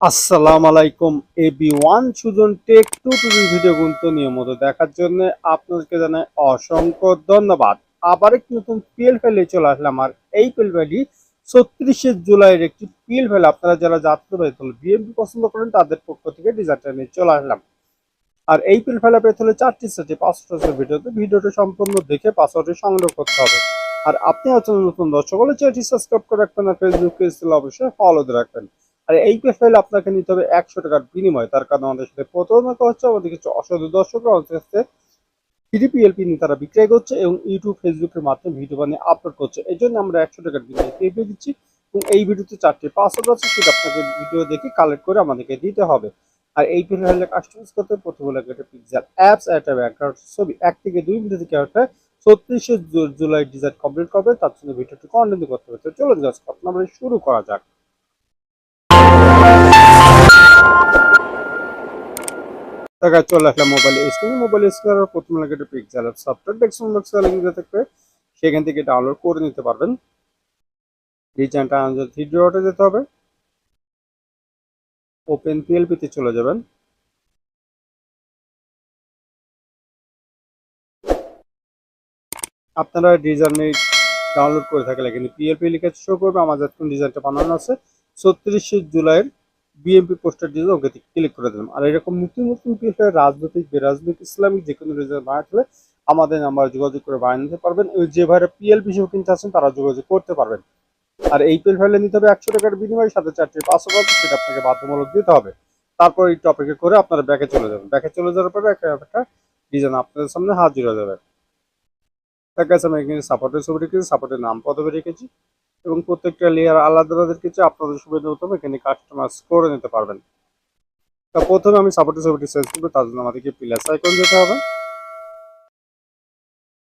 আসসালামু আলাইকুম everyone, Sujan tech tutorial video গুলো নিয়মিত দেখার জন্য আপনাদেরকে জানাই অসংখ্য ধন্যবাদ। আবার একটি নতুন পিএল ফাইলে চলে আসলাম। আর এই পিএল ফাইলটি ৩৬ জুলাইয়ের একটি পিএল ফাইল। আপনারা যারা যাত্রীবাহী দল বিএমপি পছন্দ করেন তাদের পক্ষ থেকে ডিজাইনটা নিয়ে চলে আসলাম। আর এই পিএল ফাইল পেতে হলে 4টি সেটে পাসওয়ার্ড ভিডিওটি সম্পূর্ণ দেখে পাসওয়ার্ডটি সংগ্রহ করতে হবে। আর আপনি হচ্ছেন নতুন দর্শক হলে চ্যানেলটি সাবস্ক্রাইব করে রাখবেন আর ফেসবুক পেজ অবশ্যই ফলো দিয়ে রাখবেন। আর এই প্রোফাইল আপনাকে নিতে হবে 100 টাকার বিনিময়। তার কারণ আমাদের সাথে প্রতারণা হচ্ছে, আমাদের কিছু অসাধু দর্শকরা আমাদের কাছে ফ্রি পিএলপি নিয়ে তারা বিক্রয় করছে এবং ইউটিউব ফেসবুকের মাধ্যমে ভিডিও বানিয়ে আপলোড করছে। এই জন্য আমরা 100 টাকার বিনিময়ে পেয়ে দিচ্ছি এবং এই ভিডিওতে 4টি পাসওয়ার্ড আছে, সেটা আপনাকে ভিডিও দেখে কালেক্ট করে আমাদেরকে দিতে হবে। আর এই প্রোফাইলে কাস্টমাইজ করতে প্রথমে লাগে একটা পিক্সেল অ্যাপস, একটা ব্যাকগ্রাউন্ড ছবি 1 থেকে 2 মিনিট থেকে একটা ৩৬ জুলাই ডিজাইন কমপ্লিট করবে। তার জন্য ভিডিওটি কন্টিনিউ করতে হবে। তো চলুন আমরা শুরু করা যাক। চলে আসলাম মোবাইল স্ক্রিনে প্রথমে লাগে একটা পিক্সেল সফটওয়্যার ডেস্কটপ বক্সে লিংক দেওয়া থাকবে, সেখান থেকে ডাউনলোড করে নিতে পারবেন। ডিজাইনটা আমাদের 3D ডটে যেতে হবে, ওপেন পিএলপি তে চলে যাবেন। আপনারা ডিজাইন ডাউনলোড করে থাকলে এখানে পিএলপি লিখে শো করবে। আমাদের কোন ডিজাইনটা বানানো আছে ৩৬ জুলাইয়ের BMP poster design, okay click করে দিলাম। আর এরকম নতুন নতুন পিএলপি রাজনৈতিক বেরাজনৈতিক ইসলামিক যে কোনো ডিজাইন বানাতে হলে আমাদের নাম্বার যোগাযোগ করে বানিয়ে নিতে পারবেন। ওই যে ভাইরা পিএলপি হিসেবে কিনতে আছেন তারা যোগাযোগ করতে পারবেন। আর এই প্রোফাইলে নিতে হবে 100 টাকার বিনিময়ে, সাথে 4টি পাসওয়ার্ড আছে, সেটা আপনাকে বাধ্যতামূলক দিতে হবে। তারপর এই টপিকে করে আপনারা ব্যাকে চলে যাবেন। ব্যাকে চলে যাওয়ার পরে একটা ডিজাইন আপনাদের সামনে হাজির হয়ে যাবে। তার কাছে আমি এখানে সাপোর্টের ছবি রেখেছি, সাপোর্টের নাম পদবি রেখেছি এবং প্রত্যেকটা লেয়ার আলাদা আলাদা রেখেছি। আপনাদের সুবিধা মতো এখানে কাস্টমাইজ করে নিতে পারবেন। তা প্রথমে আমি সাপোর্টের ছবিটি চেঞ্জ করবো, তার জন্য আমাদেরকে প্লাস আইকন যেতে হবে,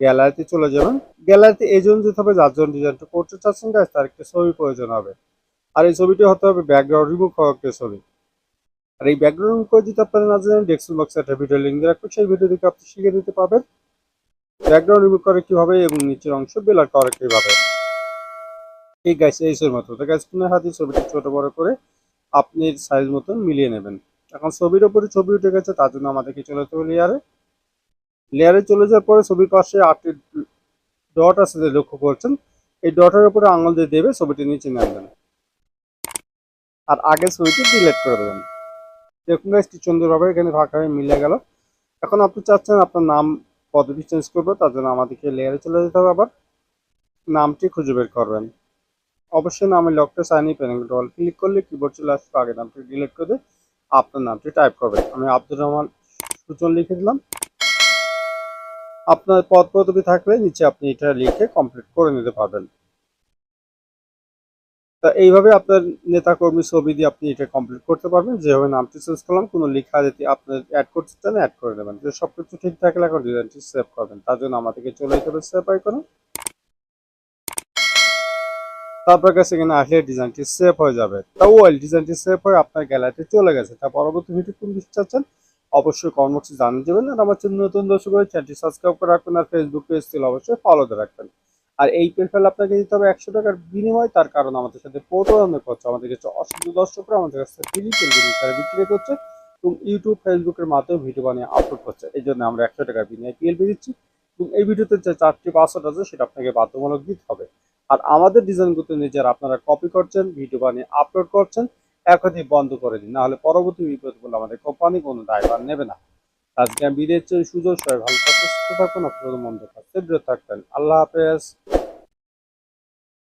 গ্যালারিতে চলে যাবেন। গ্যালারিতে এই জন্য যেতে হবে যার জন্য ডিজাইনটা করতে চাচ্ছেন গাইস, তার একটা ছবি প্রয়োজন হবে। আর এই ছবিটি হতে হবে ব্যাকগ্রাউন্ড রিমুভ হওয়া একটা ছবি। আর এই ব্যাকগ্রাউন্ড করে যদি আপনারা না জানেন, ডেসক্রিপশন বক্সে একটা ভিডিও লিংক দিয়ে রাখবো, সেই ভিডিও দেখে আপনি শিখে নিতে পারবেন ব্যাকগ্রাউন্ড রিমুভ করে কিভাবে এবং নিচের অংশ ব্লার করে কিভাবে। ঠিক গাইস এই ছবির মতো। তো গাইস পুনঃ হাতে ছবিটি ছোট বড় করে আপনি সাইজ মতন মিলিয়ে নেবেন। এখন ছবির উপরে ছবি উঠে গেছে, তার জন্য আমাদেরকে চলে যেতে হবে লেয়ারে। লেয়ারে চলে যাওয়ার পরে ছবির পাশে 8টি ডট আছে যে লক্ষ্য করছেন, এই ডটের উপরে আঙুল দিয়ে দেবে ছবিটি নিচে নামবেন আর আগের ছবিটি ডিলিট করে দেবেন। দেখুন গাইস কি সুন্দরভাবে এখানে ভাগ হয়ে মিলে গেল। এখন আপনি চাচ্ছেন আপনার নাম পদবি চেঞ্জ করবে, তার জন্য আমাদেরকে লেয়ারে চলে যেতে হবে। আবার নামটি খুঁজে বের করবেন। অবশ্যই নামের লকটা সাইনি পেন ক্লিক করলে কিবোর্ড চলে আসবে, আগে নামটি ডিলিট করে আপনার নামটি টাইপ করবেন। আমি আব্দুর রহমান সুজন লিখে দিলাম। আপনার পদ পদবি থাকলে নিচে আপনি এটা লিখে কমপ্লিট করে নিতে পারবেন। তা এইভাবে আপনার নেতাকর্মী ছবি দিয়ে আপনি এটা কমপ্লিট করতে পারবেন। যেভাবে নামটি চেঞ্জ করলাম, কোনো লেখা যদি আপনার অ্যাড করতে চান অ্যাড করে নেবেন। যদি সব কিছু ঠিক থাকলে এখন ডিজাইনটি সেভ করবেন, তার জন্য আমাদেরকে চলে যেতে হবে সেভ আইকনে। তারপর কাছে এখানে আসলে ডিজাইনটি সেভ হয়ে যাবে। তা ওয়েল ডিজাইনটি সেভ হয়ে আপনার গ্যালারিতে চলে গেছে। তা পরবর্তী ভিডিও কোন কিছু চাচ্ছেন অবশ্যই কমেন্ট বক্সে জানিয়ে দেবেন। আর আমার চ্যানেল নতুন দর্শক হয়ে চ্যানেলটি সাবস্ক্রাইব করে রাখবেন আর ফেসবুক পেজ অবশ্যই ফলো দিয়ে রাখবেন। আর এই প্রোফাইল আপনাকে দিতে হবে 100 টাকার বিনিময়। তার কারণ আমাদের সাথে প্রতারণা করছে, আমাদের কাছে অসাধু দর্শকরা আমাদের কাছে ফ্রি পিএল বিক্রি করছে এবং ইউটিউব ফেসবুকের মাধ্যমে ভিডিও বানিয়ে আপলোড করছে। এই জন্য আমরা 100 টাকার বিনিময়ে পিএলপি দিচ্ছি এবং এই ভিডিওতে যে 4টি পাসওয়ার্ড আছে সেটা আপনাকে বাধ্যতামূলক দিতে হবে। আর আমাদের ডিজাইনগুলো নিজেরা আপনারা কপি করছেন, ভিডিও বানিয়ে আপলোড করছেন, এখনই বন্ধ করে দিন, নাহলে পরবর্তী বিপদগুলো আমাদের কোম্পানি কোনো দায়ভার নেবে না। আজকে আমি বিদায় চাই, সুযোগ সবাই ভালো থাকবেন, সুস্থ থাকবেন, আপনাদের মন্দ থাকতে বিরত থাকবেন। আল্লাহ হাফেজ।